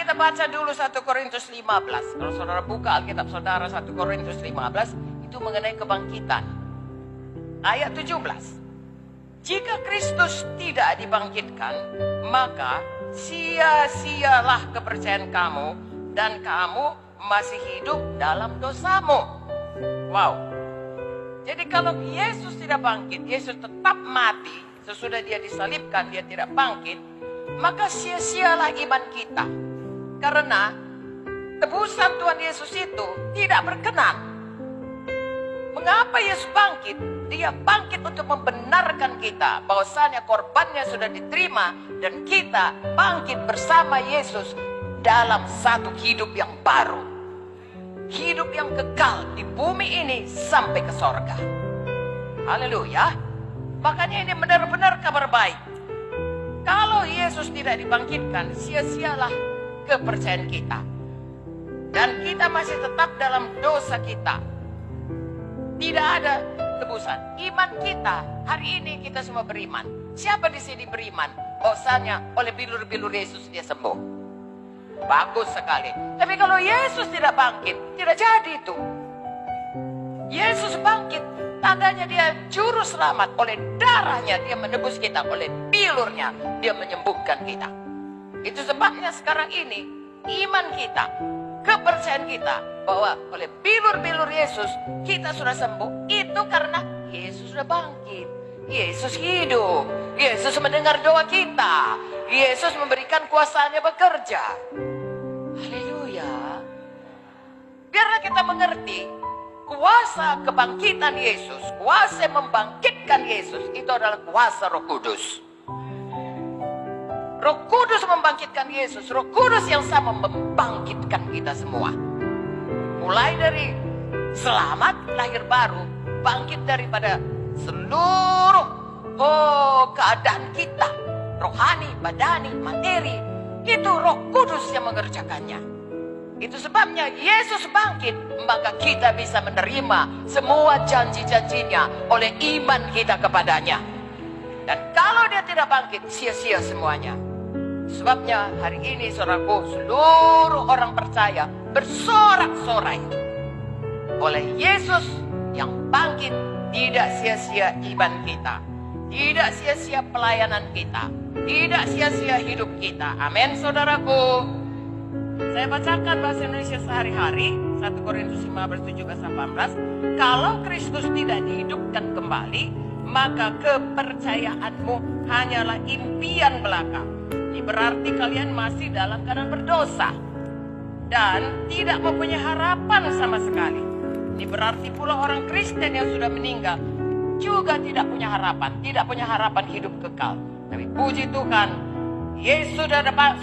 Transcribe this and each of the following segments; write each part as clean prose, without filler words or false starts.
kita baca dulu 1 Korintus 15. Kalau saudara buka Alkitab saudara 1 Korintus 15, itu mengenai kebangkitan. Ayat 17. Jika Kristus tidak dibangkitkan, maka sia-sialah kepercayaan kamu dan kamu masih hidup dalam dosamu. Wow. Jadi kalau Yesus tidak bangkit, Yesus tetap mati, sesudah dia disalibkan, dia tidak bangkit, maka sia-sialah iman kita. Karena tebusan Tuhan Yesus itu tidak berkenan. Mengapa Yesus bangkit? Dia bangkit untuk membenarkan kita bahwasanya korbannya sudah diterima dan kita bangkit bersama Yesus dalam satu hidup yang baru. Hidup yang kekal di bumi ini sampai ke sorga. Haleluya. Makanya ini benar-benar kabar baik. Kalau Yesus tidak dibangkitkan, sia-sialah kepercayaan kita. Dan kita masih tetap dalam dosa kita. Tidak ada tebusan. Iman kita, hari ini kita semua beriman. Siapa di sini beriman? Bahwasanya oleh bilur-bilur Yesus dia sembuh. Bagus sekali. Tapi kalau Yesus tidak bangkit, tidak jadi itu. Yesus bangkit, tandanya dia juru selamat. Oleh darahnya dia menebus kita, oleh bilurnya dia menyembuhkan kita. Itu sebabnya sekarang ini iman kita, kepercayaan kita bahwa oleh bilur-bilur Yesus kita sudah sembuh, itu karena Yesus sudah bangkit. Yesus hidup. Yesus mendengar doa kita. Yesus memberikan kuasanya bekerja. Haleluya. Biarlah kita mengerti kuasa kebangkitan Yesus, kuasa membangkitkan Yesus itu adalah kuasa Roh Kudus. Roh Kudus membangkitkan Yesus. Roh Kudus yang sama membangkitkan kita semua. Mulai dari selamat, lahir baru, bangkit daripada seluruh keadaan kita. Rohani, badani, materi. Itu Roh Kudus yang mengerjakannya. Itu sebabnya Yesus bangkit, maka kita bisa menerima semua janji-janjinya oleh iman kita kepadanya. Dan kalau dia tidak bangkit, sia-sia semuanya. Sebabnya hari ini saudaraku, seluruh orang percaya bersorak-sorai oleh Yesus yang bangkit. Tidak sia-sia iman kita, tidak sia-sia pelayanan kita, tidak sia-sia hidup kita. Amin saudaraku. Saya bacakan bahasa Indonesia sehari-hari, 1 Korintus 15, 17-18. Kalau Kristus tidak dihidupkan kembali, maka kepercayaanmu hanyalah impian belaka. Ini berarti kalian masih dalam keadaan berdosa dan tidak mempunyai harapan sama sekali. Ini berarti pula orang Kristen yang sudah meninggal juga tidak punya harapan hidup kekal. Tapi puji Tuhan, Yesus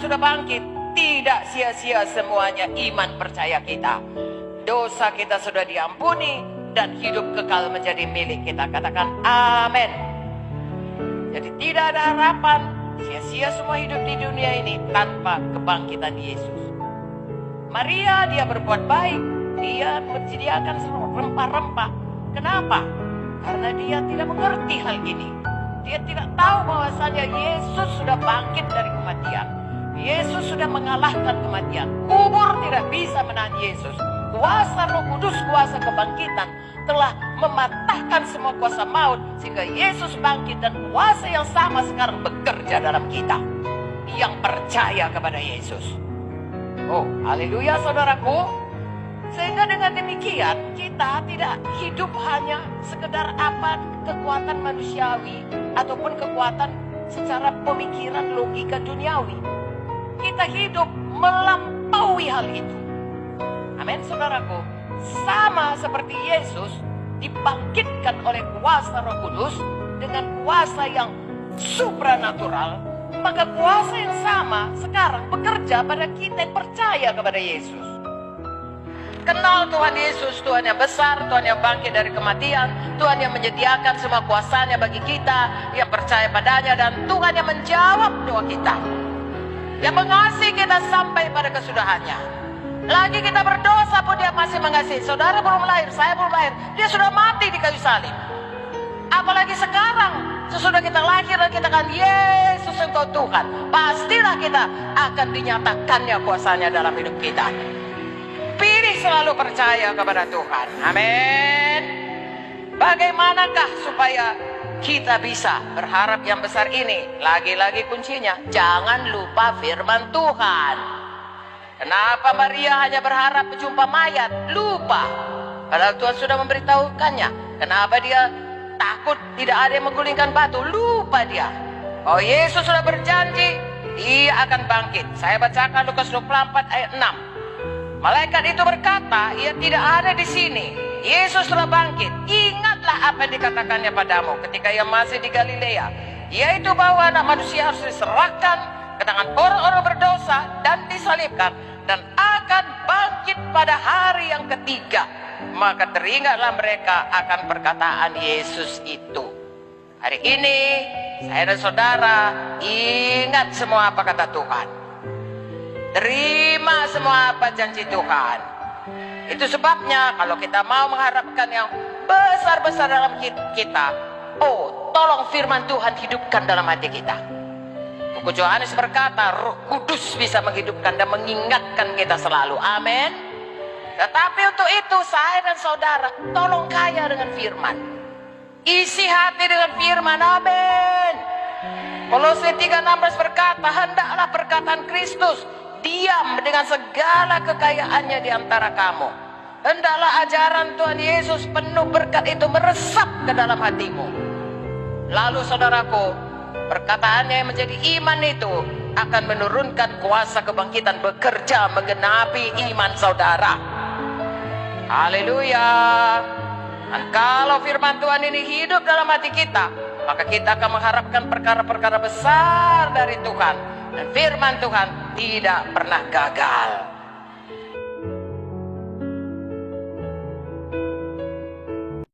sudah bangkit. Tidak sia-sia semuanya iman percaya kita. Dosa kita sudah diampuni dan hidup kekal menjadi milik kita. Katakan amin. Jadi tidak ada harapan, sia-sia semua hidup di dunia ini tanpa kebangkitan Yesus. Maria dia berbuat baik, dia menyediakan semua rempah-rempah. Kenapa? Karena dia tidak mengerti hal ini. Dia tidak tahu bahwasanya Yesus sudah bangkit dari kematian. Yesus sudah mengalahkan kematian. Kubur tidak bisa menahan Yesus. Kuasa Roh Kudus, kuasa kebangkitan telah mematahkan semua kuasa maut. Sehingga Yesus bangkit dan kuasa yang sama sekarang bekerja dalam kita yang percaya kepada Yesus. Oh, haleluya saudaraku. Sehingga dengan demikian kita tidak hidup hanya sekedar kekuatan manusiawi ataupun kekuatan secara pemikiran logika duniawi. Kita hidup melampaui hal itu. Amin saudaraku. Sama seperti Yesus dibangkitkan oleh kuasa Roh Kudus dengan kuasa yang supranatural, maka kuasa yang sama sekarang bekerja pada kita yang percaya kepada Yesus. Kenal Tuhan Yesus, Tuhan yang besar, Tuhan yang bangkit dari kematian, Tuhan yang menyediakan semua kuasanya bagi kita yang percaya padanya, dan Tuhan yang menjawab doa kita, yang mengasihi kita sampai pada kesudahannya. Lagi kita berdosa pun dia masih mengasihi. Saudara belum lahir, saya belum lahir, dia sudah mati di kayu salib. Apalagi sekarang sesudah kita lahir dan kita katakan Yesus Engkau Tuhan, pastilah kita akan dinyatakannya kuasanya dalam hidup kita. Pilih selalu percaya kepada Tuhan. Amin. Bagaimanakah supaya kita bisa berharap yang besar ini? Lagi-lagi kuncinya, jangan lupa firman Tuhan. Kenapa Maria hanya berharap berjumpa mayat? Lupa. Padahal Tuhan sudah memberitahukannya. Kenapa dia takut tidak ada yang menggulingkan batu? Lupa dia. Oh, Yesus sudah berjanji dia akan bangkit. Saya bacakan Lukas 24 ayat 6. Malaikat itu berkata, ia tidak ada di sini. Yesus telah bangkit. Ingatlah apa yang dikatakannya padamu ketika ia masih di Galilea, yaitu bahwa Anak Manusia harus diserahkan ke tangan orang-orang berdosa dan disalibkan, dan akan bangkit pada hari yang ketiga. Maka teringatlah mereka akan perkataan Yesus itu. Hari ini saya dan saudara ingat semua apa kata Tuhan. Terima semua apa janji Tuhan. Itu sebabnya kalau kita mau mengharapkan yang besar-besar dalam kita, tolong firman Tuhan hidupkan dalam hati kita. Buku Yohanes berkata, Roh Kudus bisa menghidupkan dan mengingatkan kita selalu. Amin. Tetapi untuk itu saya dan saudara tolong kaya dengan firman. Isi hati dengan firman. Amin. Kolose 3:16 berkata, hendaklah perkataan Kristus diam dengan segala kekayaannya di antara kamu. Hendaklah ajaran Tuhan Yesus penuh berkat itu meresap ke dalam hatimu. Lalu saudaraku, perkataannya yang menjadi iman itu akan menurunkan kuasa kebangkitan bekerja menggenapi iman saudara. Haleluya. Dan kalau firman Tuhan ini hidup dalam hati kita, maka kita akan mengharapkan perkara-perkara besar dari Tuhan. Dan firman Tuhan tidak pernah gagal.